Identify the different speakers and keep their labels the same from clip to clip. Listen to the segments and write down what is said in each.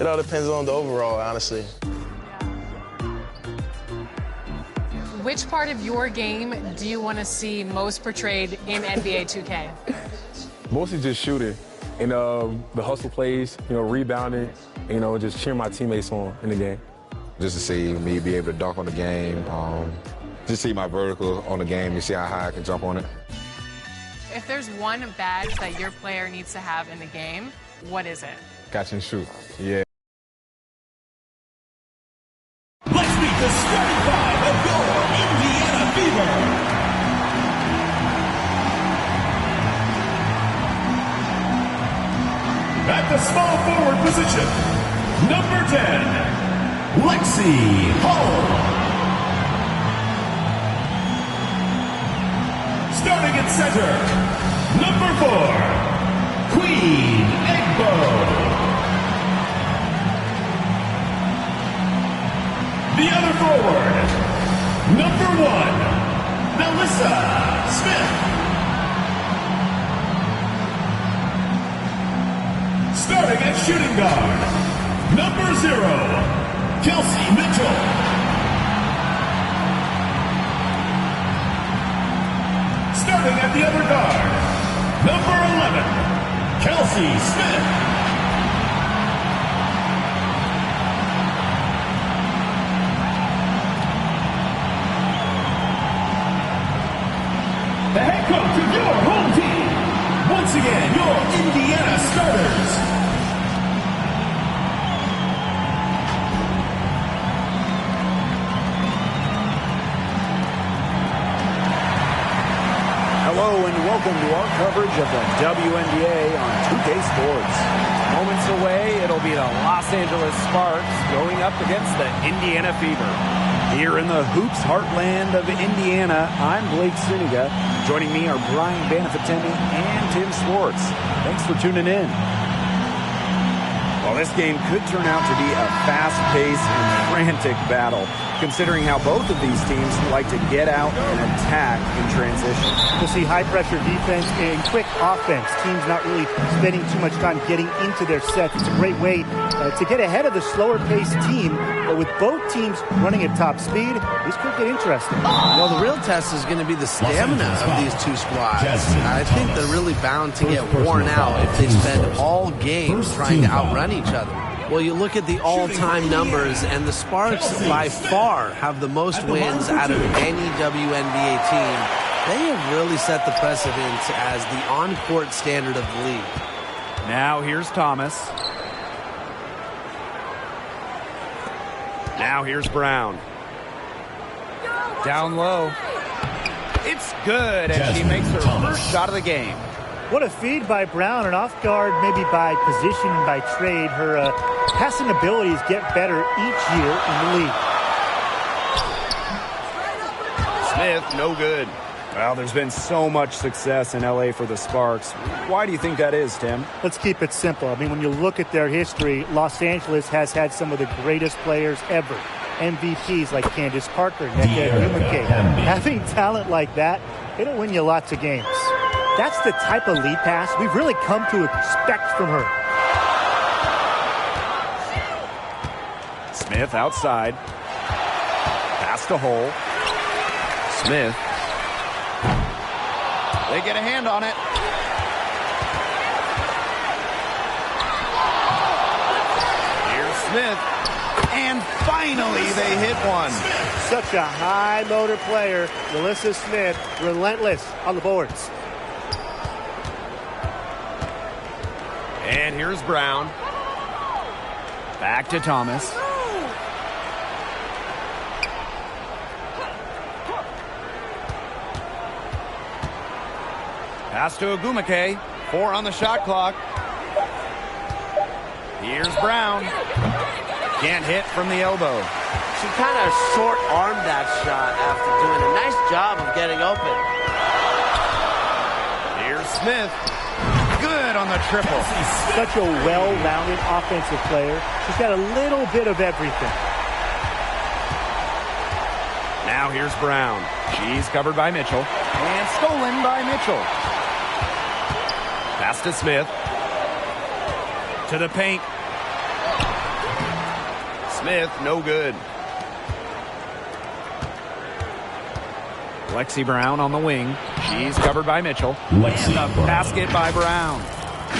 Speaker 1: It all depends on the overall, honestly.
Speaker 2: Which part of your game do you want to see most portrayed in NBA 2K?
Speaker 3: Mostly just shooting and the hustle plays, rebounding, just cheering my teammates on in the game.
Speaker 4: Just to see me be able to dunk on the game, just see my vertical on the game, you see how high I can jump on it.
Speaker 2: If there's one badge that your player needs to have in the game, what is it?
Speaker 3: Catch and shoot, yeah.
Speaker 5: Let's meet the starting five of your Indiana Fever. At the small forward position, number 10, Lexie Hull. Starting at center, number 4, Queen Egbo. The other forward, number 1, Melissa Smith. Starting at shooting guard, number 0, Kelsey Mitchell. Starting at the other guard, number 11, Kelsey Smith. The head coach of your home team. Once again, your Indiana starters.
Speaker 6: Hello and welcome to our coverage of the WNBA on 2K Sports. Moments away, it'll be the Los Angeles Sparks going up against the Indiana Fever. Here in the hoops heartland of Indiana, I'm Blake Suniga. Joining me are Brian Banafitemi and Tim Swartz. Thanks for tuning in. Well, this game could turn out to be a fast-paced and frantic battle, considering how both of these teams like to get out and attack in transition.
Speaker 7: We'll see high-pressure defense and quick offense. Teams not really spending too much time getting into their sets. It's a great way to get ahead of the slower-paced team. But with both teams running at top speed, this could get interesting.
Speaker 8: Well, the real test is going to be the stamina of these two squads. I think they're really bound to get worn out if they spend all game trying to outrun each other. Well, you look at the all-time numbers, and the Sparks by far have the most wins out of any WNBA team. They have really set the precedent as the on-court standard of the league.
Speaker 6: Now here's Thomas. Now here's Brown. Down low. It's good, and she makes her first shot of the game.
Speaker 7: What a feed by Brown, and off guard maybe by position and by trade. Her passing abilities get better each year in the league.
Speaker 6: Smith, no good. Well, there's been so much success in LA for the Sparks. Why do you think that is, Tim?
Speaker 7: Let's keep it simple. I mean, when you look at their history, Los Angeles has had some of the greatest players ever. MVPs like Candace Parker, Nneka Ogwumike. Having talent like that, it'll win you lots of games. That's the type of lead pass we've really come to expect from her.
Speaker 6: Smith outside. Pass to Hull. Smith. They get a hand on it. Here's Smith. And finally they hit one.
Speaker 7: Such a high motor player. Melissa Smith, relentless on the boards.
Speaker 6: And here's Brown. Back to Thomas. Pass to Ogwumike. 4 on the shot clock. Here's Brown. Can't hit from the elbow.
Speaker 8: She kind of short-armed that shot after doing a nice job of getting open.
Speaker 6: Here's Smith. Good on the triple.
Speaker 7: Such a well-rounded offensive player. She's got a little bit of everything.
Speaker 6: Now here's Brown. She's covered by Mitchell. And stolen by Mitchell. Pass to Smith. To the paint. Smith, no good. Lexi Brown on the wing. She's covered by Mitchell. And a basket by Brown.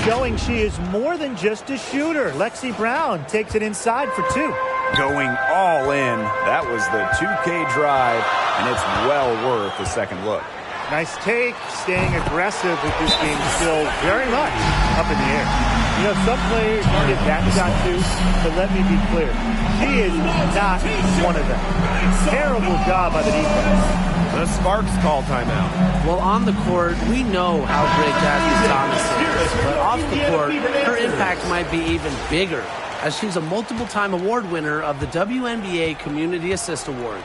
Speaker 7: Showing she is more than just a shooter. Lexi Brown takes it inside for 2.
Speaker 6: Going all in. That was the 2K drive, and it's well worth a second look.
Speaker 7: Nice take, staying aggressive with this game still very much up in the air. You know, some players you get that shot to, but let me be clear. She is not one of them. Terrible job by the defense.
Speaker 6: The Sparks call timeout.
Speaker 8: Well, on the court, we know how great Jasmine Thomas is, but off the court, her impact might be even bigger, as she's a multiple-time award winner of the WNBA Community Assist Award.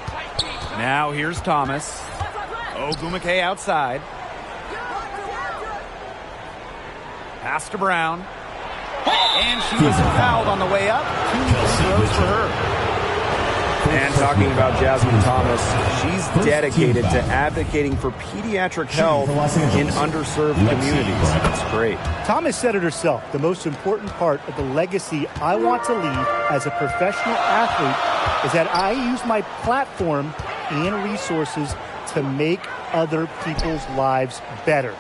Speaker 6: Now here's Thomas. Ogwumike outside. Pass to Brown. And she was fouled on the way up. 2 throws for her. And talking about Jasmine Thomas, she's dedicated to advocating for pediatric health in underserved communities. That's great.
Speaker 7: Thomas said it herself. The most important part of the legacy I want to leave as a professional athlete is that I use my platform and resources to make other people's lives better.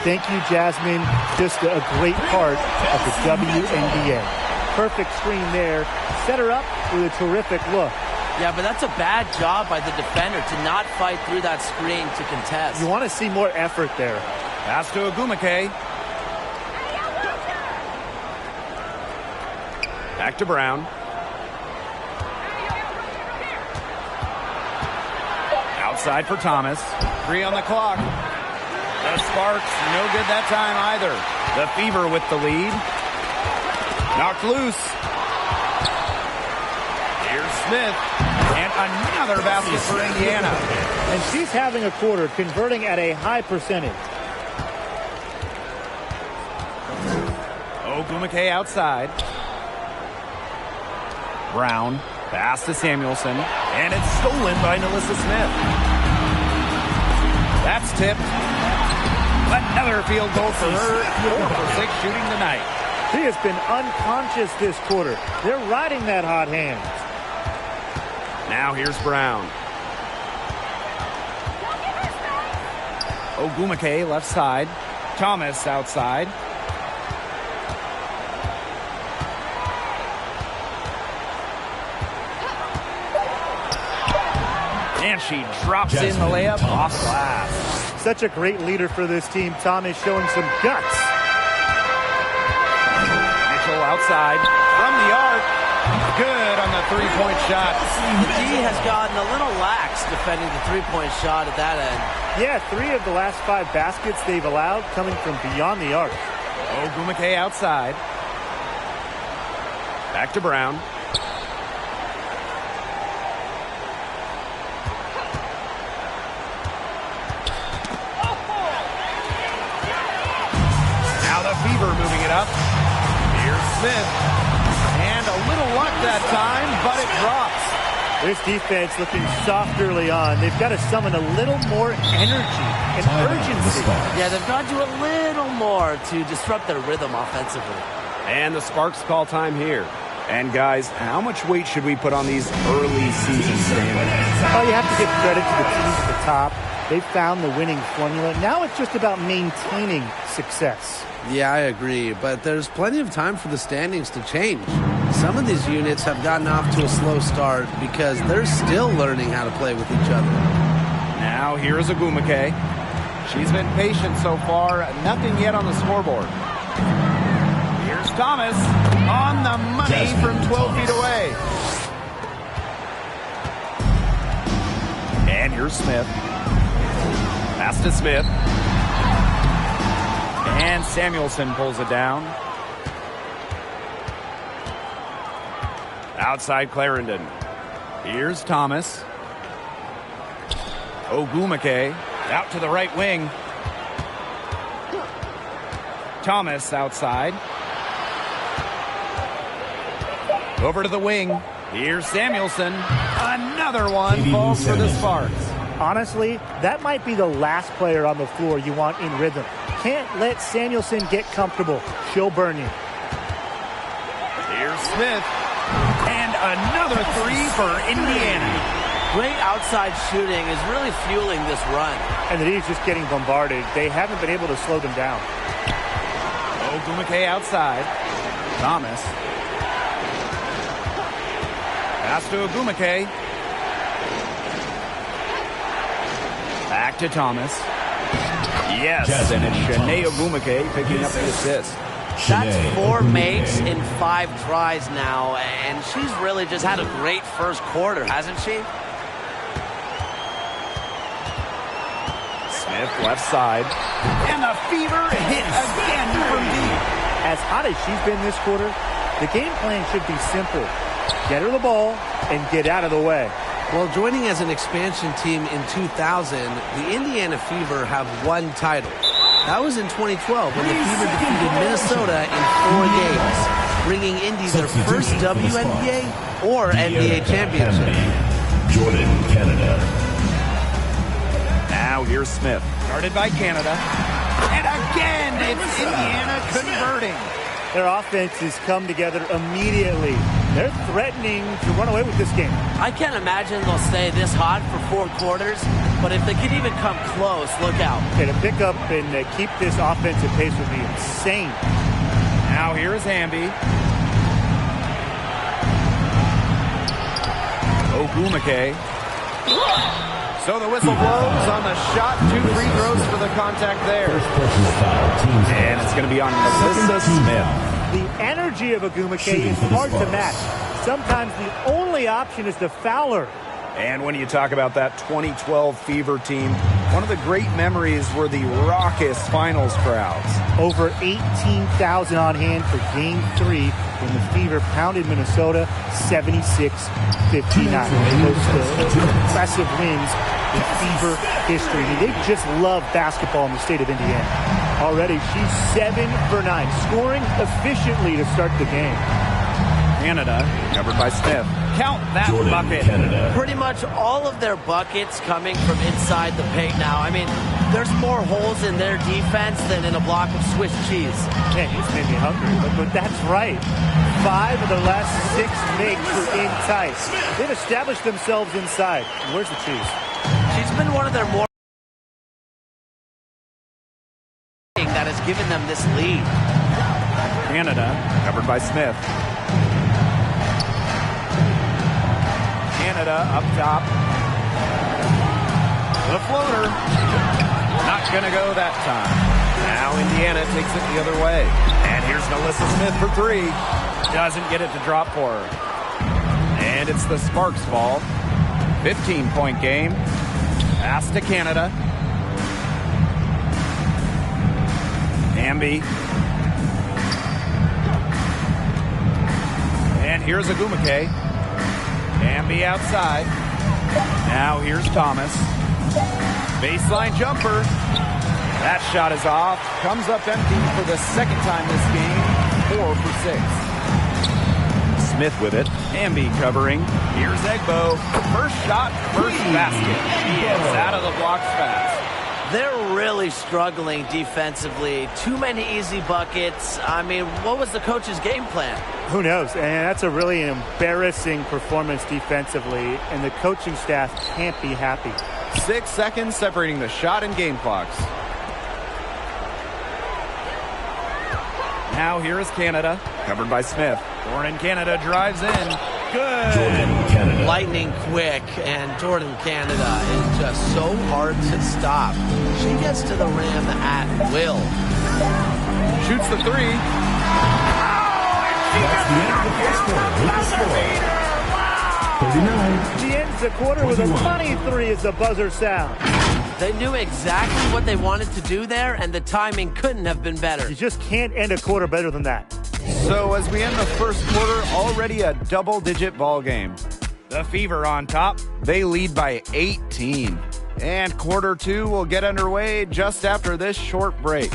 Speaker 7: Thank you, Jasmine. Just a great part of the WNBA. Perfect screen there. Set her up with a terrific look.
Speaker 8: Yeah, but that's a bad job by the defender to not fight through that screen to contest.
Speaker 7: You want to see more effort there.
Speaker 6: Pass to Ogwumike. Back to Brown. Outside for Thomas. 3 on the clock. The Sparks, no good that time either. The Fever with the lead. Knocked loose. Here's Smith. And another basket for Indiana.
Speaker 7: And she's having a quarter, converting at a high percentage.
Speaker 6: Ogwumike outside. Brown. Pass to Samuelson. And it's stolen by Nalissa Smith. That's tipped. Another field goal for her. 4 for 6 shooting tonight.
Speaker 7: She has been unconscious this quarter. They're riding that hot hand.
Speaker 6: Now here's Brown. Ogwumike left side. Thomas outside. And she drops in the layup off glass.
Speaker 7: Such a great leader for this team. Thomas showing some guts.
Speaker 6: Mitchell outside from the arc. Good on the three-point shot.
Speaker 8: The D has gotten a little lax defending the three-point shot at that end.
Speaker 7: Yeah, 3 of the last 5 baskets they've allowed coming from beyond the arc.
Speaker 6: Ogwumike outside. Back to Brown. Now the Fever moving it up. Here's Smith. And a little luck that time, but it drops.
Speaker 7: This defense looking soft early on. They've got to summon a little more energy and urgency.
Speaker 8: Yeah, they've got to do a little more to disrupt their rhythm offensively.
Speaker 6: And the Sparks call time here. And guys, how much weight should we put on these early season standings?
Speaker 7: Oh, you have to give credit to the teams at the top. They found the winning formula. Now it's just about maintaining success.
Speaker 8: Yeah, I agree, but there's plenty of time for the standings to change. Some of these units have gotten off to a slow start because they're still learning how to play with each other.
Speaker 6: Now here's Ogwumike. She's been patient so far, nothing yet on the scoreboard. Here's Thomas on the money from 12 feet away. And here's Smith. Pass to Smith. And Samuelson pulls it down. Outside Clarendon. Here's Thomas. Ogwumike out to the right wing. Thomas outside. Over to the wing. Here's Samuelson. Another one falls for the Sparks.
Speaker 7: Honestly, that might be the last player on the floor you want in rhythm. Can't let Samuelson get comfortable. She'll burn you.
Speaker 6: Here's Smith. And another three for Indiana.
Speaker 8: Great outside shooting is really fueling this run.
Speaker 7: And the D's just getting bombarded. They haven't been able to slow them down.
Speaker 6: Ogwumike outside. Thomas. Pass to Ogwumike. Back to Thomas. Yes, and it's Shanae Ogwumike picking up the assist.
Speaker 8: That's 4 makes in 5 tries now, and she's really just had a great first quarter, hasn't she?
Speaker 6: Smith left side. And the Fever hit again from deep.
Speaker 7: As hot as she's been this quarter, the game plan should be simple. Get her the ball and get out of the way.
Speaker 8: Well, joining as an expansion team in 2000, the Indiana Fever have 1 title. That was in 2012 when the Fever defeated Minnesota in 4 games, bringing Indy their first WNBA or NBA championship.
Speaker 5: Jordan, Canada.
Speaker 6: Now here's Smith. Guarded by Canada. And again, it's Indiana converting.
Speaker 7: Their offenses come together immediately. They're threatening to run away with this game.
Speaker 8: I can't imagine they'll stay this hot for 4 quarters, but if they could even come close, look out.
Speaker 7: Okay, to pick up and keep this offensive pace would be insane.
Speaker 6: Now here's Hamby. Ogwumike. So the whistle blows on the shot. 2 free throws for the contact there. And it's going to be on Melissa Smith.
Speaker 7: The energy of Ogwumike is hard to match. Sometimes the only option is to foul her.
Speaker 6: And when you talk about that 2012 Fever team, one of the great memories were the raucous finals crowds.
Speaker 7: Over 18,000 on hand for Game 3 when the Fever pounded Minnesota 76-59. Most impressive wins in Fever history. I mean, they just love basketball in the state of Indiana. Already, she's 7 for 9, scoring efficiently to start the game.
Speaker 6: Canada, covered by Smith. Count that bucket.
Speaker 5: Canada.
Speaker 8: Pretty much all of their buckets coming from inside the paint now. I mean, there's more holes in their defense than in a block of Swiss cheese.
Speaker 7: Man, you just made me hungry, but that's right. 5 of their last 6 makes were in tight. They've established themselves inside. Where's the cheese?
Speaker 8: She's been one of their more that has given them this lead.
Speaker 6: Canada, covered by Smith. Canada up top. The floater. Not going to go that time. Now Indiana takes it the other way. And here's Melissa Smith for 3. Doesn't get it to drop for her. And it's the Sparks ball. 15-point game. Pass to Canada. Hamby. And here's Ogwumike. Hamby outside. Now here's Thomas. Baseline jumper. That shot is off. Comes up empty for the second time this game. 4 for 6. Smith with it. Hamby covering. Here's Egbo. First shot, first basket. He is out of the blocks fast.
Speaker 8: They're really struggling defensively. Too many easy buckets. I mean, what was the coach's game plan?
Speaker 7: Who knows? And that's a really embarrassing performance defensively, and the coaching staff can't be happy.
Speaker 6: 6 seconds separating the shot and game clocks. Now here is Canada, covered by Smith. Jordan Canada drives in. Good.
Speaker 5: Jordan, Canada.
Speaker 8: Lightning quick, and Jordan Canada is just so hard to stop. She gets to the rim at will.
Speaker 6: Shoots the 3.
Speaker 5: That's the end of the first quarter. With the score, 39.
Speaker 7: She ends the quarter with a funny 3 as the buzzer sounds.
Speaker 8: They knew exactly what they wanted to do there, and the timing couldn't have been better.
Speaker 7: You just can't end a quarter better than that.
Speaker 6: So as we end the first quarter, already a double-digit ball game. The Fever on top. They lead by 18. And quarter 2 will get underway just after this short break.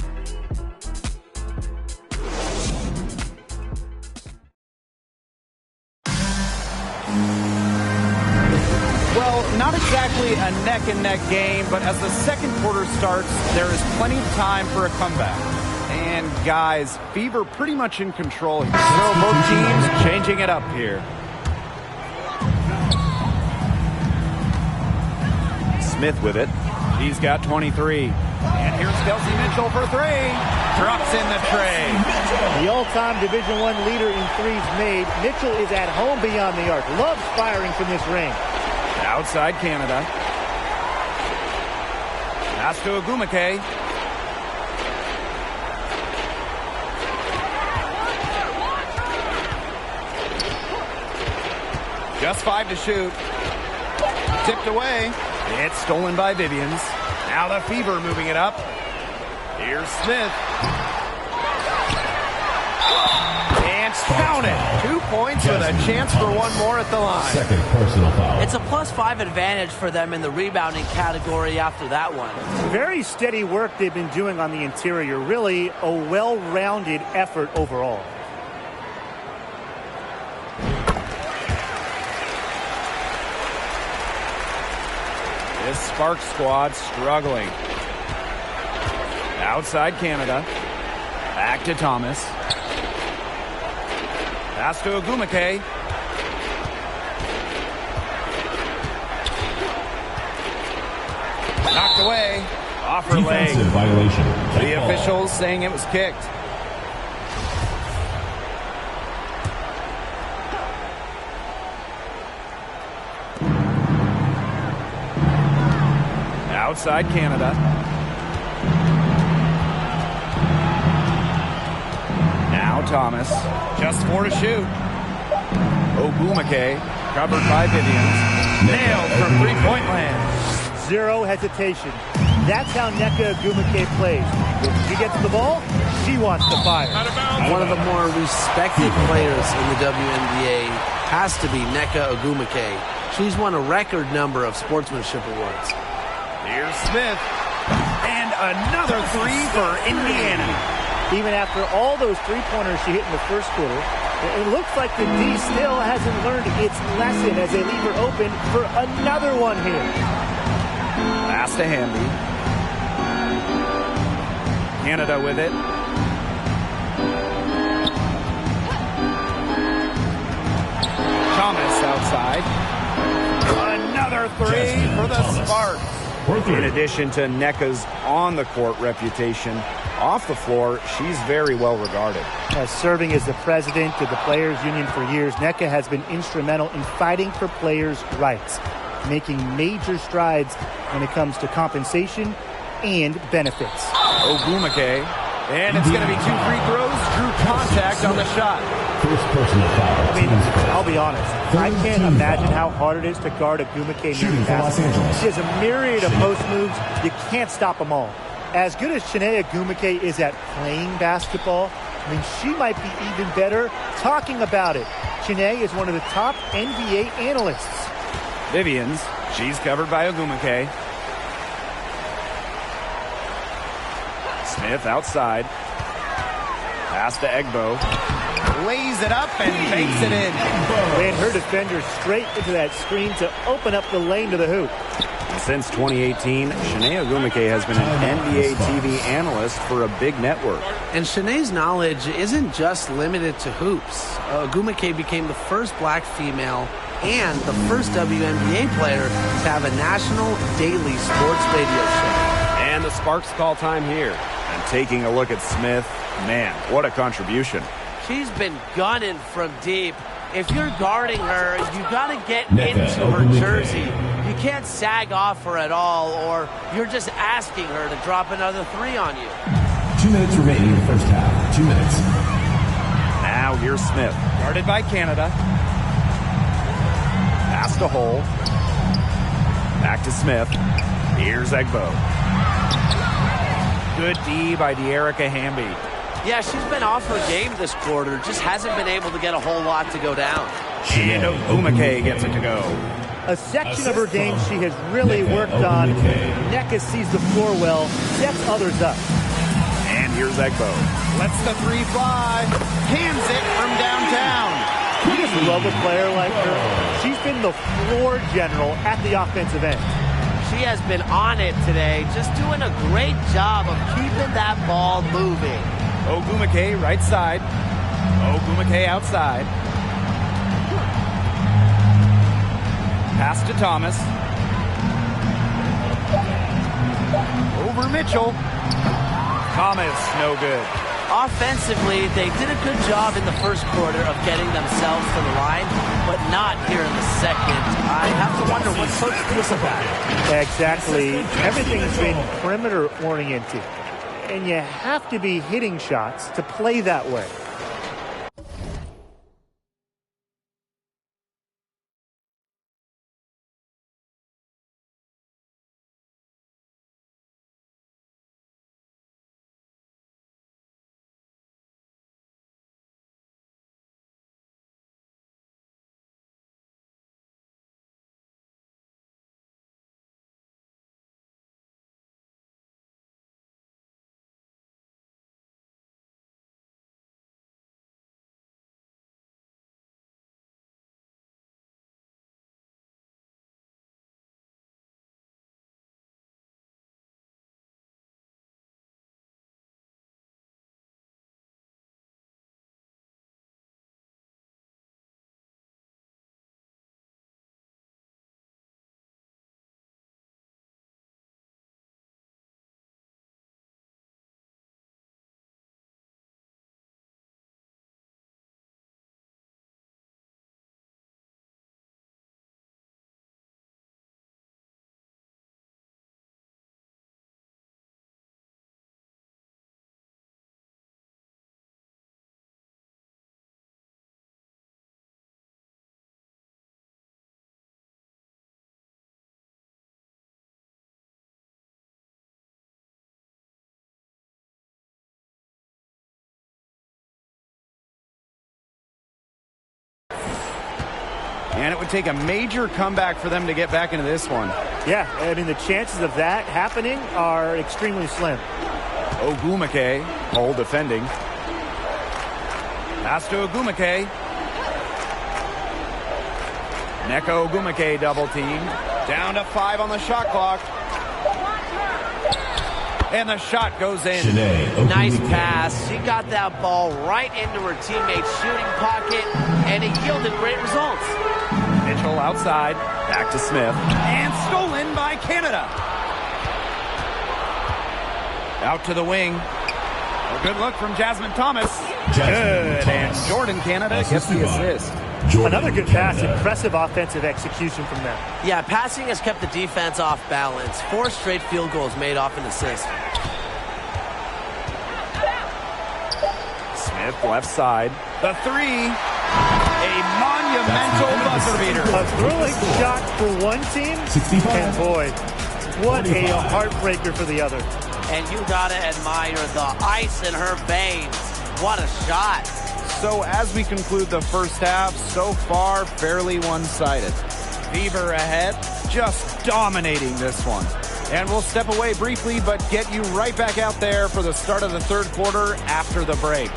Speaker 6: Well, not exactly a neck-and-neck game, but as the second quarter starts, there is plenty of time for a comeback. And And guys, Fever pretty much in control here. So both teams changing it up here. Smith with it. He's got 23. And here's Kelsey Mitchell for three. Drops in the tray.
Speaker 7: The all-time Division I leader in threes made. Mitchell is at home beyond the arc. Loves firing from this range.
Speaker 6: Outside Canada. Pass to Ogwumike. Just 5 to shoot. Tipped away. It's stolen by Vivians. Now the Fever moving it up. Here's Smith. And count it. 2 points with a chance for one more at the line.
Speaker 5: Second personal foul.
Speaker 9: It's a +5 advantage for them in the rebounding category after that one.
Speaker 7: Very steady work they've been doing on the interior. Really a well-rounded effort overall.
Speaker 6: This Sparks squad struggling. Outside Canada. Back to Thomas. Pass to Ogwumike. Knocked away. Off her leg.
Speaker 5: Defensive violation.
Speaker 6: The officials saying it was kicked. Outside Canada. Now Thomas. Just 4 to shoot. Ogwumike covered by Vivians. Nailed from three-point land.
Speaker 7: Zero hesitation. That's how Nneka Ogwumike plays. If she gets the ball, she wants to fire.
Speaker 8: One of the more respected players in the WNBA has to be Nneka Ogwumike. She's won a record number of sportsmanship awards.
Speaker 6: Here's Smith. And another three for Indiana.
Speaker 7: Even after all those three-pointers she hit in the first quarter, it looks like the D still hasn't learned its lesson as they leave her open for another one here.
Speaker 6: Pass to Hamby. Canada with it. Thomas outside. Another three for the Sparks. In addition to Nneka's on-the-court reputation, off the floor, she's very well regarded.
Speaker 7: Serving as the president of the Players Union for years, Nneka has been instrumental in fighting for players' rights, making major strides when it comes to compensation and benefits.
Speaker 6: Ogwumike, and it's going to be 2 free throws. Drew contact on the shot.
Speaker 5: First personal foul.
Speaker 7: I mean, I'll be honest. I can't imagine how hard it is to guard Ogwumike.
Speaker 5: Shooting for Los Angeles.
Speaker 7: She has a myriad of post moves. You can't stop them all. As good as Chiney Ogwumike is at playing basketball, I mean, she might be even better talking about it. Chiney is one of the top NBA analysts.
Speaker 6: Vivians, she's covered by Ogwumike. Smith outside. Pass to Egbo. Lays it up and makes it in.
Speaker 7: Ran her defender straight into that screen to open up the lane to the hoop.
Speaker 6: Since 2018, Chiney Ogwumike has been an NBA TV analyst for a big network.
Speaker 8: And Chiney's knowledge isn't just limited to hoops. Ogwumike became the first black female and the first WNBA player to have a national daily sports radio show.
Speaker 6: And the Sparks call time here. And taking a look at Smith, man, what a contribution.
Speaker 9: She's been gunning from deep. If you're guarding her, you got to get into her jersey. You can't sag off her at all, or you're just asking her to drop another three on you.
Speaker 5: 2 minutes remaining in the first half. 2 minutes.
Speaker 6: Now here's Smith, guarded by Canada. Pass to Hole. Back to Smith. Here's Egbo. Good D by De'Erica Hamby.
Speaker 9: Yeah, she's been off her game this quarter. Just hasn't been able to get a whole lot to go down.
Speaker 6: And Ogwumike gets it to go.
Speaker 7: A section of her game she has really worked on. Nneka sees the floor well, sets others up.
Speaker 6: And here's Egbo. Lets the three fly. Hands it from downtown.
Speaker 7: You just love a player like her. She's been the floor general at the offensive end.
Speaker 9: She has been on it today, just doing a great job of keeping that ball moving.
Speaker 6: Ogwumike right side. Ogwumike outside. Pass to Thomas. Over Mitchell. Thomas, no good.
Speaker 9: Offensively, they did a good job in the first quarter of getting themselves to the line, but not here in the second. I have to wonder what coach thinks of that.
Speaker 7: Exactly. Everything's been perimeter oriented, and you have to be hitting shots to play that way.
Speaker 6: And it would take a major comeback for them to get back into this one.
Speaker 7: Yeah, I mean, the chances of that happening are extremely slim.
Speaker 6: Ogwumike, Hole defending. Pass to Ogwumike. Nneka Ogwumike double team. Down to 5 on the shot clock. And the shot goes in.
Speaker 9: Nice pass. She got that ball right into her teammate's shooting pocket, and it yielded great results.
Speaker 6: Mitchell outside. Back to Smith. And stolen by Canada. Out to the wing. A good look from Jasmine Thomas. Good. And Jordan Canada gets the assist.
Speaker 7: Another good pass. Impressive offensive execution from them.
Speaker 9: Yeah, passing has kept the defense off balance. 4 straight field goals made off an assist.
Speaker 6: Smith left side. The 3. A monumental buzzer beater.
Speaker 7: A thrilling shot for one team.
Speaker 5: 65.
Speaker 7: And boy, what a heartbreaker for the other.
Speaker 9: And you gotta admire the ice in her veins. What a shot.
Speaker 6: So as we conclude the first half, so far fairly one-sided. Fever ahead, just dominating this one. And we'll step away briefly, but get you right back out there for the start of the third quarter after the break.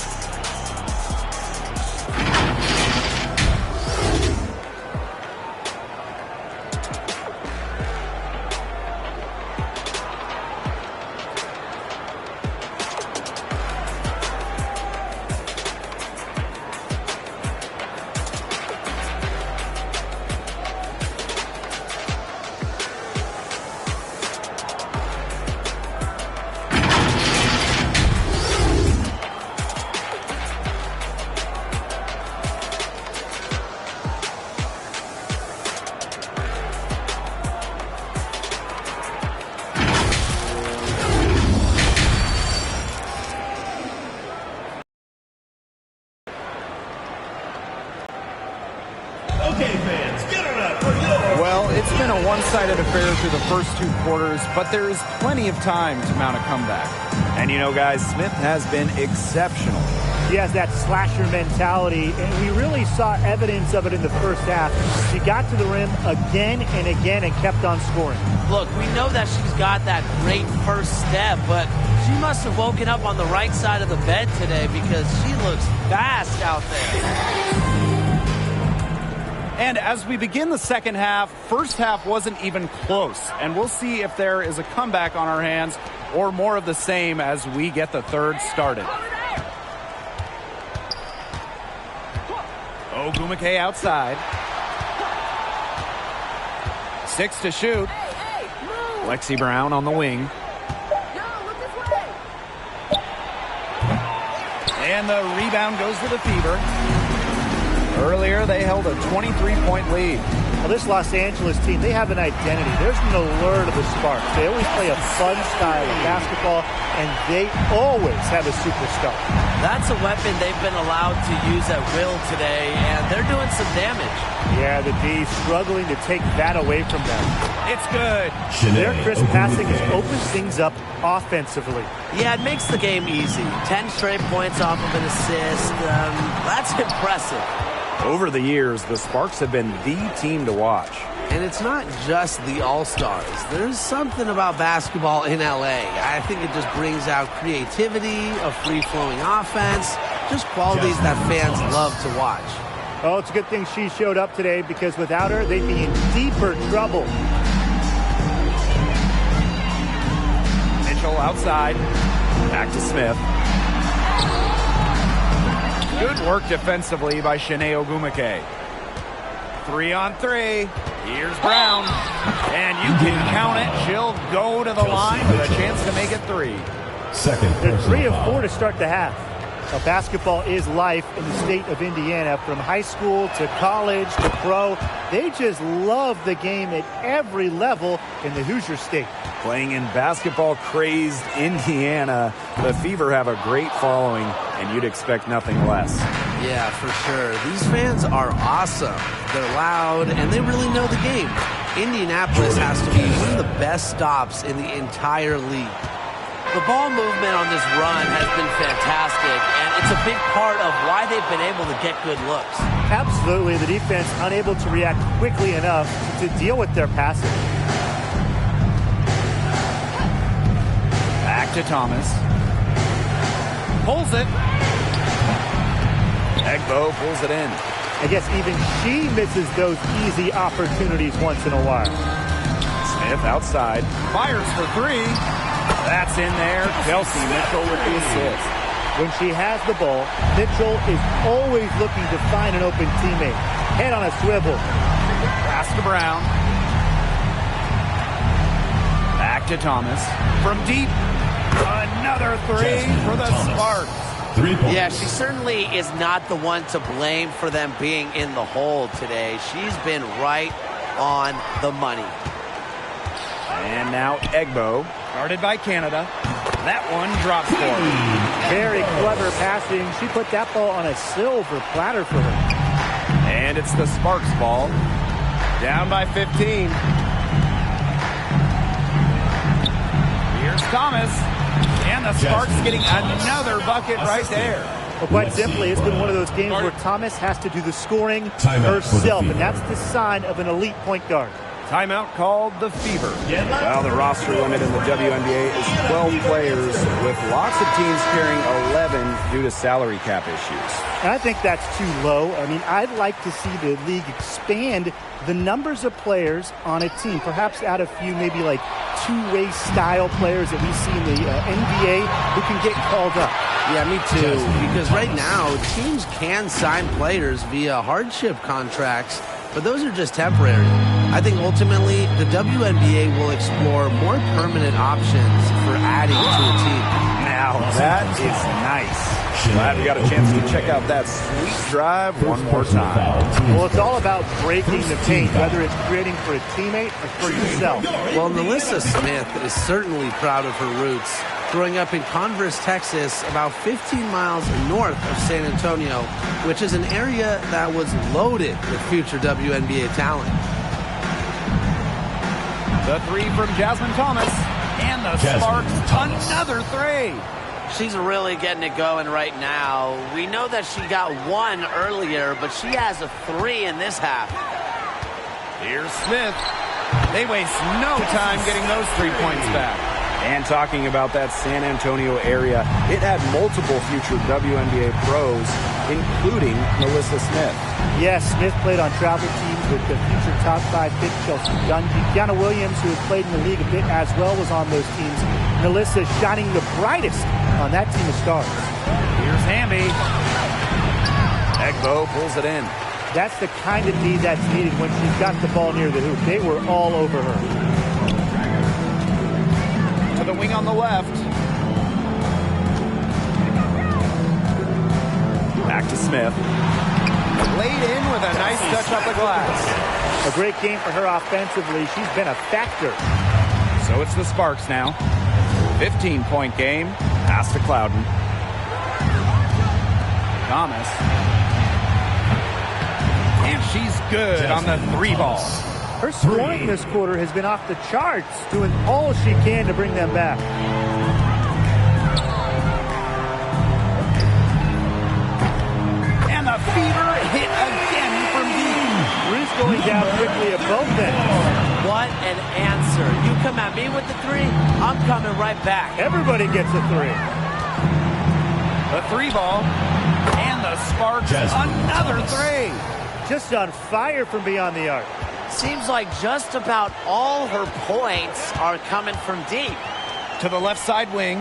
Speaker 6: Well, it's been a one-sided affair through the first 2 quarters, but there is plenty of time to mount a comeback. And you know, guys, Smith has been exceptional.
Speaker 7: He has that slasher mentality, and we really saw evidence of it in the first half. She got to the rim again and again and kept on scoring.
Speaker 9: Look, we know that she's got that great first step, but she must have woken up on the right side of the bed today because she looks fast out there.
Speaker 6: And as we begin the second half, first half wasn't even close. And we'll see if there is a comeback on our hands or more of the same as we get the third started. Ogumake outside. 6 to shoot. Lexi Brown on the wing. And the rebound goes to the Fever. Earlier, they held a 23-point lead.
Speaker 7: Well, this Los Angeles team, they have an identity. There's an allure to the Sparks. They always play a fun style of basketball, and they always have a superstar.
Speaker 9: That's a weapon they've been allowed to use at will today, and they're doing some damage.
Speaker 7: Yeah, the D struggling to take that away from them.
Speaker 6: It's good.
Speaker 7: Their crisp passing has opened things up offensively.
Speaker 9: Yeah, it makes the game easy. 10 straight points off of an assist. That's impressive.
Speaker 6: Over the years, the Sparks have been the team to watch.
Speaker 9: And it's not just the All-Stars. There's something about basketball in LA. I think it just brings out creativity, a free-flowing offense, just qualities that fans love to watch.
Speaker 7: Oh, it's a good thing she showed up today, because without her, they'd be in deeper trouble.
Speaker 6: Mitchell outside. Back to Smith. Good work defensively by Shanae Ogumake. 3-on-3. Here's Brown. And you can count it. She'll go to the line with a chance to make it 3.
Speaker 7: They're 3 of 4 to start the half. Now, basketball is life in the state of Indiana. From high school to college to pro, they just love the game at every level in the Hoosier State.
Speaker 6: Playing in basketball-crazed Indiana, the Fever have a great following, and you'd expect nothing less.
Speaker 9: Yeah, for sure. These fans are awesome. They're loud, and they really know the game. Indianapolis has to be one of the best stops in the entire league. The ball movement on this run has been fantastic, and it's a big part of why they've been able to get good looks.
Speaker 7: Absolutely. The defense unable to react quickly enough to deal with their passing.
Speaker 6: Back to Thomas. Pulls it. Egbo pulls it in.
Speaker 7: I guess even she misses those easy opportunities once in a while.
Speaker 6: Smith outside. Fires for 3. That's in there. Kelsey Mitchell with the assist.
Speaker 7: When she has the ball, Mitchell is always looking to find an open teammate. Head on a swivel.
Speaker 6: Pass to Brown. Back to Thomas. From deep. Another 3 for the Sparks.
Speaker 9: Yeah, she certainly is not the one to blame for them being in the hole today. She's been right on the money.
Speaker 6: And now Egbo, guarded by Canada. That one drops for her.
Speaker 7: Very clever passing. She put that ball on a silver platter for her.
Speaker 6: And it's the Sparks ball. Down by 15. Here's Thomas. And the Sparks getting another bucket right there.
Speaker 7: Well, quite simply, it's been one of those games where Thomas has to do the scoring herself, and that's the sign of an elite point guard.
Speaker 6: Timeout called the Fever. Well, the roster limit in the WNBA is 12 players, with lots of teams carrying 11 due to salary cap issues.
Speaker 7: And I think that's too low. I mean, I'd like to see the league expand the numbers of players on a team, perhaps add a few maybe like two-way style players that we see in the NBA who can get called up.
Speaker 9: Yeah, me too, because right now teams can sign players via hardship contracts, but those are just temporary. I think ultimately the WNBA will explore more permanent options for adding to a team.
Speaker 6: Now that is nice. Glad we got a chance to check out that sweet drive one more time.
Speaker 7: Well, it's all about breaking the paint, whether it's creating for a teammate or for yourself.
Speaker 9: Well, NaLyssa Smith is certainly proud of her roots. Growing up in Converse, Texas, about 15 miles north of San Antonio, which is an area that was loaded with future WNBA talent.
Speaker 6: The 3 from Jasmine Thomas, and the Sparks another 3.
Speaker 9: She's really getting it going right now. We know that she got 1 earlier, but she has a 3 in this half.
Speaker 6: Here's Smith. They waste no time getting those 3 points back. And talking about that San Antonio area, it had multiple future WNBA pros, including NaLyssa Smith.
Speaker 7: Yes, Smith played on travel teams with the future top 5 pick Chelsea Gundy. Kiana Williams, who has played in the league a bit as well, was on those teams. NaLyssa shining the brightest on that team of stars.
Speaker 6: Here's Hamby. Egbo pulls it in.
Speaker 7: That's the kind of D that's needed when she's got the ball near the hoop. They were all over her.
Speaker 6: To the wing on the left. Back to Smith. Laid in with a nice touch up the glass.
Speaker 7: A great game for her offensively. She's been a factor.
Speaker 6: So it's the Sparks now. 15-point game. Pass to Clouden. Thomas. And she's good on the 3-ball.
Speaker 7: Her scoring this quarter has been off the charts, doing all she can to bring them back.
Speaker 6: And the Fever hit again from deep.
Speaker 7: Ruth going down quickly at both ends.
Speaker 9: What an answer. You come at me with the 3, I'm coming right back.
Speaker 7: Everybody gets a 3.
Speaker 6: The 3-ball. And the Sparks, another 3.
Speaker 7: Just on fire from beyond the arc.
Speaker 9: Seems like just about all her points are coming from deep.
Speaker 6: To the left side wing.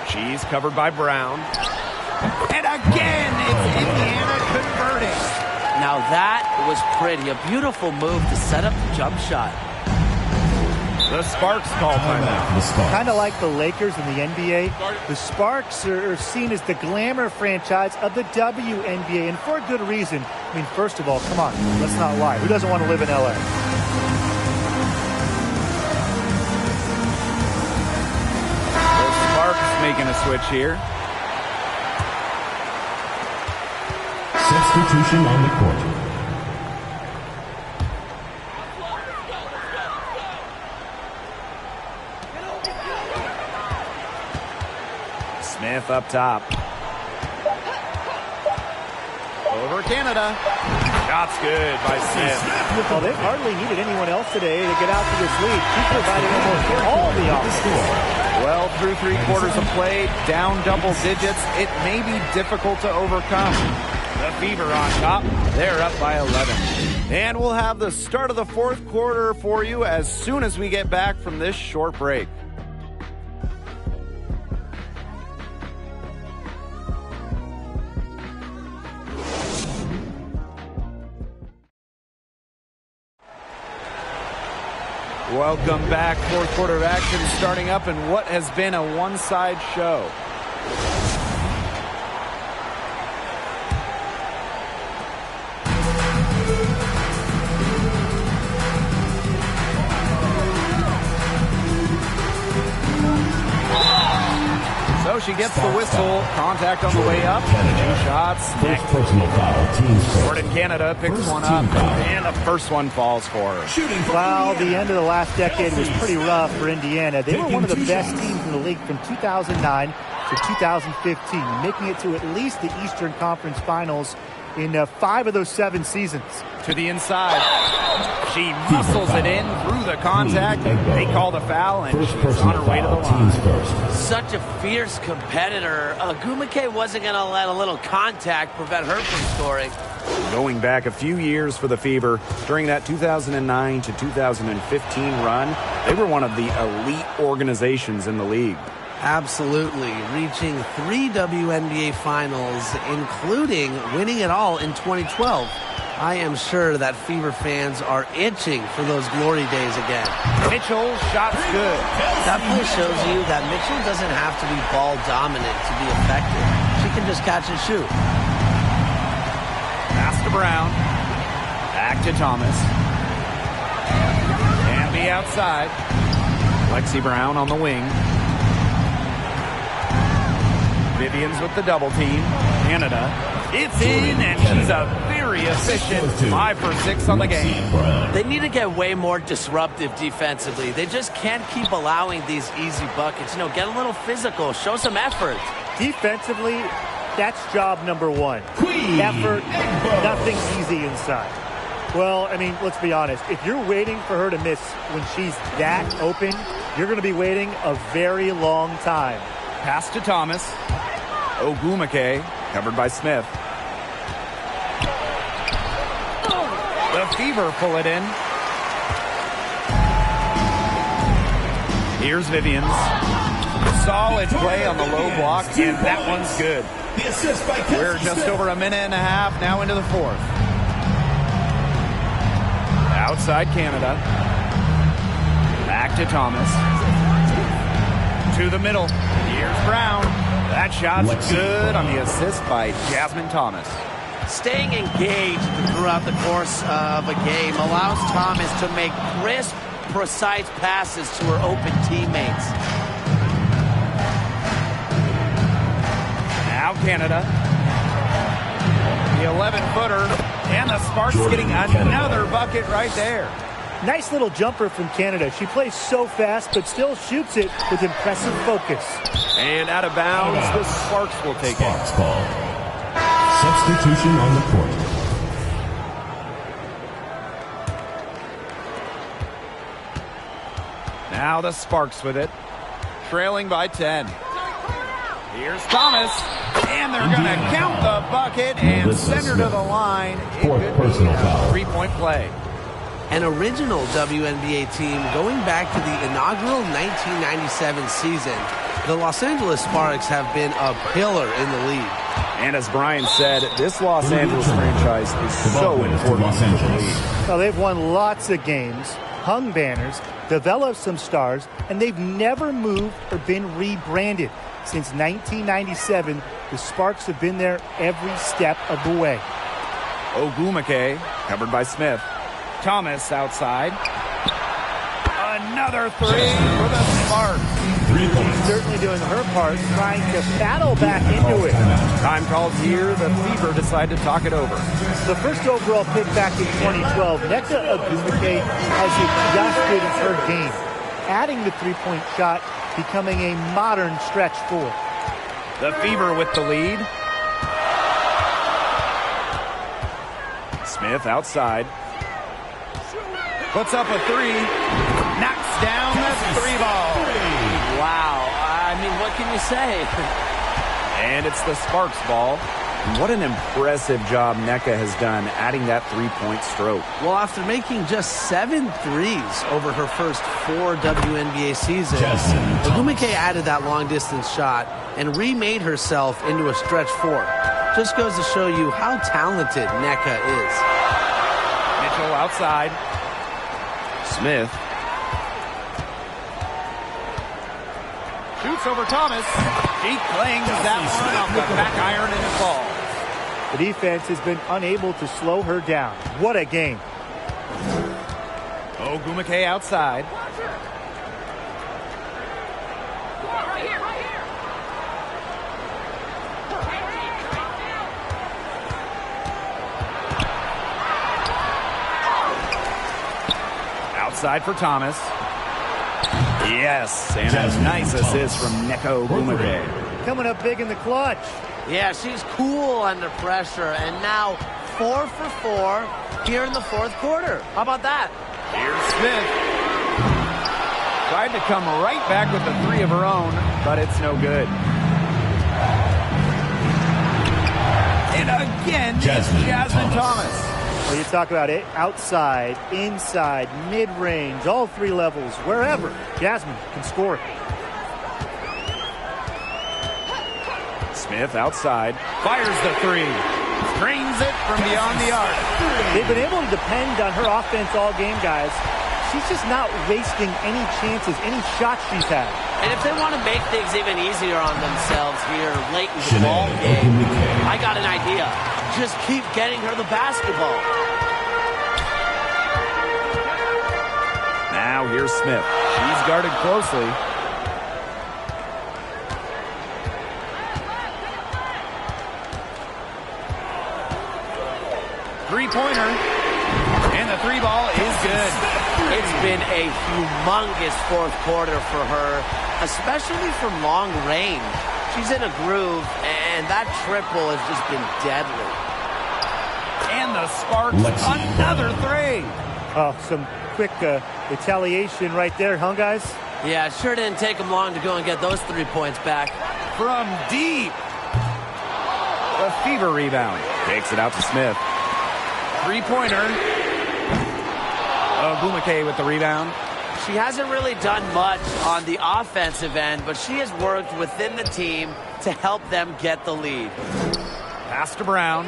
Speaker 6: She's covered by Brown. And again, it's Indiana converting.
Speaker 9: Now that was pretty. A beautiful move to set up the jump shot.
Speaker 6: The Sparks call timeout.
Speaker 7: Kind of like the Lakers in the NBA, the Sparks are seen as the glamour franchise of the WNBA, and for a good reason. I mean, first of all, come on, let's not lie. Who doesn't want to live in LA?
Speaker 6: The Sparks making a switch here.
Speaker 5: Substitution on the court.
Speaker 6: Smith up top. Over Canada. Shots good by Smith.
Speaker 7: Well, they've hardly needed anyone else today to get out to this lead. She provided almost all the offense.
Speaker 6: Well, through 3 quarters of play, down double digits, it may be difficult to overcome. The Fever on top. They're up by 11. And we'll have the start of the 4th quarter for you as soon as we get back from this short break. Welcome back. 4th quarter of action starting up in what has been a one-side show. So she gets the whistle. Contact on the way up. 2 shots.
Speaker 5: First personal foul. Teams first.
Speaker 6: Jordan Canada picks one up. And the first one falls for her.
Speaker 7: Well, the end of the last decade was pretty rough for Indiana. They were one of the best teams in the league from 2009 to 2015, making it to at least the Eastern Conference Finals in 5 of those 7 seasons.
Speaker 6: To the inside. She muscles it in through the contact. They call the foul, and she's on her way to the line.
Speaker 9: Such a fierce competitor. Ogwumike wasn't going to let a little contact prevent her from scoring.
Speaker 6: Going back a few years for the Fever, during that 2009 to 2015 run, they were one of the elite organizations in the league.
Speaker 9: Absolutely. Reaching 3 WNBA finals, including winning it all in 2012. I am sure that Fever fans are itching for those glory days again.
Speaker 6: Mitchell, shots good.
Speaker 9: That play shows you that Mitchell doesn't have to be ball dominant to be effective. She can just catch and shoot.
Speaker 6: Pass to Brown. Back to Thomas. And the outside. Lexi Brown on the wing. Vivians with the double team. Canada. It's in, and she's a very efficient 5 for 6 on the game.
Speaker 9: They need to get way more disruptive defensively. They just can't keep allowing these easy buckets. You know, get a little physical, show some effort.
Speaker 7: Defensively, that's job number 1. Effort, nothing easy inside. Well, I mean, let's be honest. If you're waiting for her to miss when she's that open, you're going to be waiting a very long time.
Speaker 6: Pass to Thomas. Ogwumike, covered by Smith. The Fever pull it in. Here's Vivians. Solid play on the low block, and that one's good.
Speaker 5: The assist by
Speaker 6: We're just over a minute and a half now into the fourth. Outside Canada. Back to Thomas. To the middle. Here's Brown. That shot's good on the assist by Jasmine Thomas.
Speaker 9: Staying engaged throughout the course of a game allows Thomas to make crisp, precise passes to her open teammates.
Speaker 6: Now Canada. The 11-footer. And the Sparks getting another bucket right there.
Speaker 7: Nice little jumper from Canada. She plays so fast, but still shoots it with impressive focus.
Speaker 6: And out of bounds, the Sparks will take
Speaker 5: Sparks
Speaker 6: it.
Speaker 5: ball. Substitution on the court.
Speaker 6: Now the Sparks with it. Trailing by 10. Here's Thomas. And they're going to count the bucket and send her to the line.
Speaker 5: Fourth personal foul.
Speaker 6: Three-point play.
Speaker 9: An original WNBA team going back to the inaugural 1997 season, the Los Angeles Sparks have been a pillar in the league.
Speaker 6: And as Brian said, this Los Angeles franchise is so important to the league.
Speaker 7: Well, they've won lots of games, hung banners, developed some stars, and they've never moved or been rebranded. Since 1997, the Sparks have been there every step of the way.
Speaker 6: Ogwumike, covered by Smith. Thomas outside. Another three for the Sparks.
Speaker 7: Certainly doing her part, trying to battle back into it.
Speaker 6: Time called here. The Fever decide to talk it over.
Speaker 7: The first overall pick back in 2012, Nneka Ogwumike has adjusted her game, adding the three-point shot, becoming a modern stretch four.
Speaker 6: The Fever with the lead. Smith outside. Puts up a three. Knocks down the three ball.
Speaker 9: Wow. I mean, what can you say?
Speaker 6: And it's the Sparks ball. What an impressive job Nneka has done adding that three-point stroke.
Speaker 9: Well, after making just 7 threes over her first 4 WNBA seasons, Ogwumike added that long-distance shot and remade herself into a stretch four. Just goes to show you how talented Nneka is.
Speaker 6: Mitchell outside. Smith. Shoots over Thomas. She clings that one off the back iron and it falls.
Speaker 7: The defense has been unable to slow her down. What a game.
Speaker 6: Ogwumike outside. Outside for Thomas. Yes, and a nice assist from Nneka Ogwumike.
Speaker 7: Coming up big in the clutch.
Speaker 9: Yeah, she's cool under pressure, and now 4 for 4 here in the fourth quarter. How about that?
Speaker 6: Here's Smith. Tried to come right back with a three of her own, but it's no good. And again, Jasmine Thomas.
Speaker 7: Well, you talk about it, outside, inside, mid-range, all 3 levels, wherever, Jasmine can score it.
Speaker 6: Smith outside, fires the three, drains it from beyond the arc.
Speaker 7: They've been able to depend on her offense all game, guys. She's just not wasting any chances, any shots she's had.
Speaker 9: And if they want to make things even easier on themselves here late in the ball game, I got an idea. Just keep getting her the basketball.
Speaker 6: Now here's Smith. She's guarded closely. Three-pointer. And the three ball is good.
Speaker 9: It's been a humongous fourth quarter for her, especially from long range. She's in a groove, and that triple has just been deadly.
Speaker 6: And the Sparks, another three.
Speaker 7: Oh, some quick retaliation right there, huh, guys?
Speaker 9: Yeah, it sure didn't take them long to go and get those 3 points back.
Speaker 6: From deep. The Fever rebound. Takes it out to Smith. Three-pointer. Ogwumike with the rebound.
Speaker 9: She hasn't really done much on the offensive end, but she has worked within the team to help them get the lead.
Speaker 6: Pass to Brown.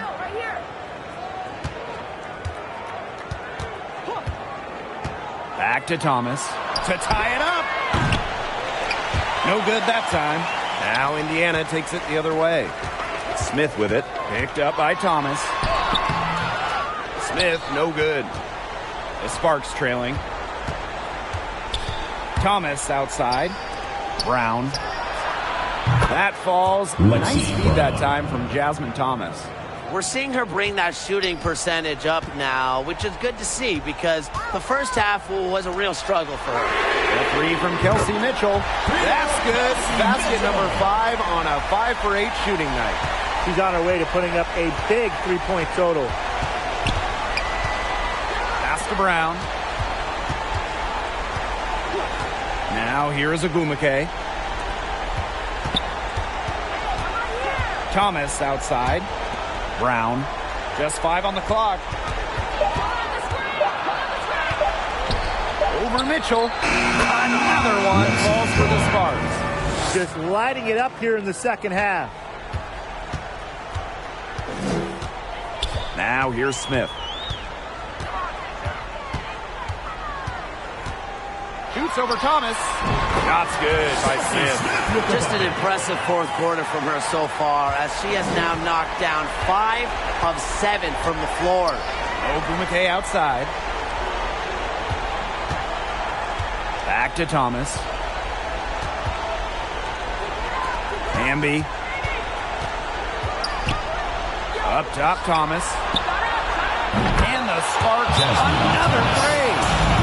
Speaker 6: Back to Thomas to tie it up. No good that time. Now Indiana takes it the other way. Smith with it. Picked up by Thomas. Smith, no good. The Sparks trailing. Thomas outside. Brown. That falls. Nice feed that time from Jasmine Thomas.
Speaker 9: We're seeing her bring that shooting percentage up now, which is good to see because the first half was a real struggle for her.
Speaker 6: A three from Kelsey Mitchell. That's good. Basket number 5 on a 5 for 8 shooting night.
Speaker 7: She's on her way to putting up a big three-point total.
Speaker 6: Pass to Brown. Now here is Ogwumike. Thomas outside. Brown. Just 5 on the clock. Over Mitchell. Another one falls for the Sparks.
Speaker 7: Just lighting it up here in the second half.
Speaker 6: Now here's Smith. Shoots over Thomas. Shot's good by Smith.
Speaker 9: Just an impressive fourth quarter from her so far, as she has now knocked down 5 of 7 from the floor.
Speaker 6: Ogwumike outside. Back to Thomas. Hamby. Up top, Thomas. And the Sparks, another three.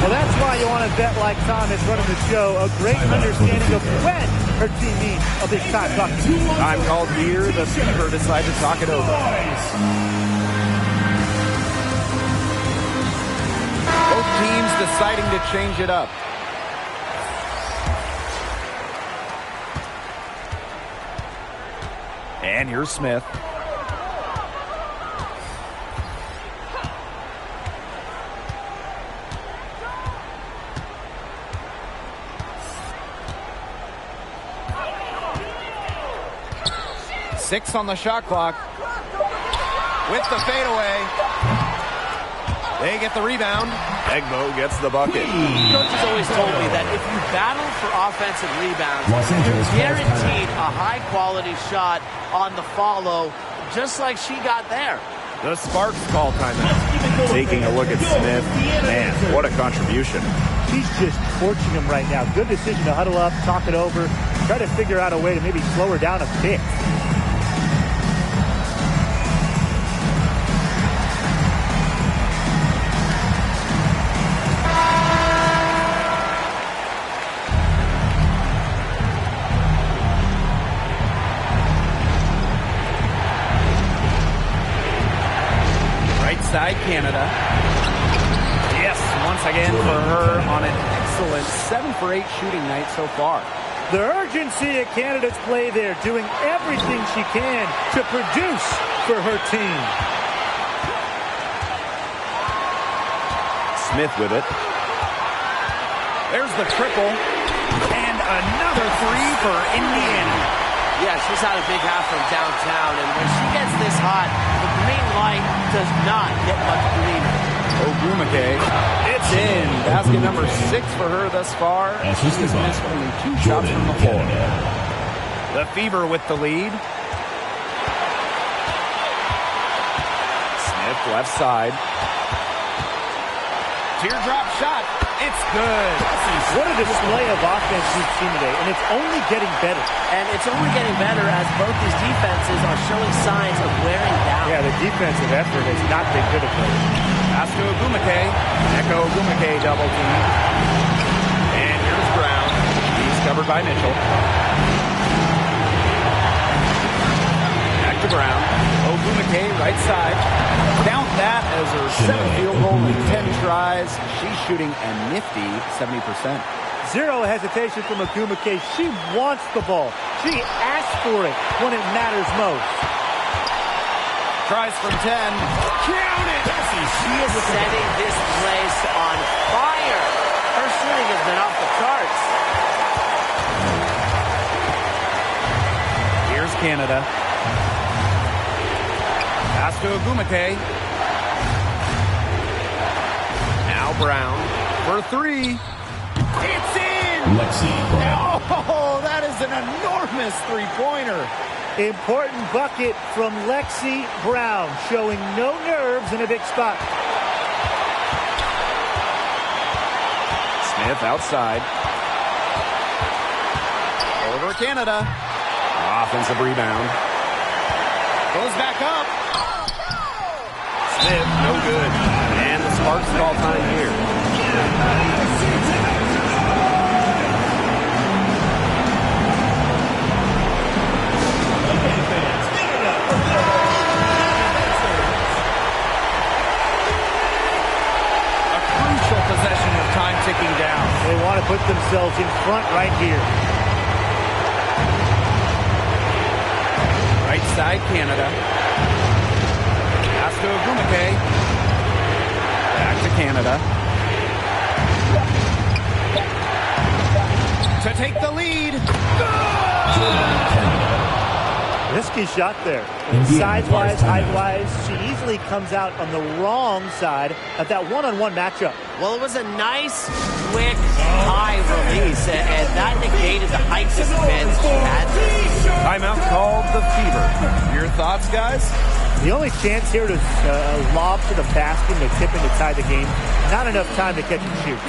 Speaker 7: Well, that's why you want to bet like Thomas running the show. A great understanding of when her team needs a big-time bucket.
Speaker 6: Time called here. The Fever decide to talk it over. Both teams deciding to change it up. And here's Smith. Six on the shot clock. With the fadeaway. They get the rebound. Egbo gets the bucket.
Speaker 9: Coach has always told me that if you battle for offensive rebounds, you're guaranteed a high-quality shot on the follow, just like she got there.
Speaker 6: The Sparks call timeout. Taking a look at Smith. Man, what a contribution.
Speaker 7: She's just torching him right now. Good decision to huddle up, talk it over, try to figure out a way to maybe slow her down a bit.
Speaker 6: Side Canada. Yes, once again for her on an excellent 7 for 8 shooting night so far.
Speaker 7: The urgency at Canada's play there, doing everything she can to produce for her team.
Speaker 6: Smith with it. There's the triple. And another three for Indiana.
Speaker 9: Yeah, she's had a big half from downtown, and when she gets this hot, the green light does not get much greener.
Speaker 6: Ogwumike, it's in. Basket number 6 for her thus far. She has missed only 2 shots from the floor. The Fever with the lead. Smith left side. Teardrop shot. It's good.
Speaker 7: What a display of offense we've seen today, and it's only getting better.
Speaker 9: And it's only getting better as both these defenses are showing signs of wearing down.
Speaker 7: Yeah, the defensive effort has not been good at all.
Speaker 6: Pass to Ogwumike. Echo Ogwumike double team. And here's Brown. He's covered by Mitchell. Back to Brown. Ogwumike right side. Count that as her 7th field goal in 10 tries. She's shooting a nifty 70%.
Speaker 7: Zero hesitation from Ogwumike. She wants the ball. She asks for it when it matters most.
Speaker 6: Tries from 10. Count it!
Speaker 9: She is setting this place on fire. Her shooting has been off the charts.
Speaker 6: Here's Canada. Pass to Ogwumike. Now Brown for 3. It's in!
Speaker 5: Lexi Brown.
Speaker 6: Oh, that is an enormous three-pointer.
Speaker 7: Important bucket from Lexi Brown, showing no nerves in a big spot.
Speaker 6: Smith outside. Over Canada. Offensive rebound. Goes back up. Smith, no good. And the Sparks call time here. A crucial possession with time ticking down.
Speaker 7: They want to put themselves in front right here.
Speaker 6: Right side, Canada. Pass to Ogwumike. Back to Canada. To take the lead.
Speaker 7: Risky shot there. Size-wise, height-wise, she easily comes out on the wrong side of that one-on-one matchup.
Speaker 9: Well, it was a nice, quick, high release, and that negated the height disadvantage she had.
Speaker 6: Timeout called the Fever. Your thoughts, guys?
Speaker 7: The only chance here to lob to the basket and tip in to tie the game. Not enough time to catch and shoot.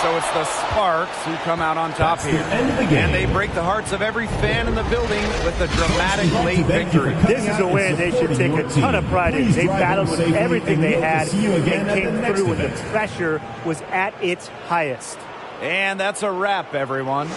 Speaker 6: So it's the Sparks who come out on top here. And they break the hearts of every fan in the building with a dramatic late victory.
Speaker 7: This is a win they should take a ton of pride in. They battled with everything they had and came through when the pressure was at its highest.
Speaker 6: And that's a wrap, everyone.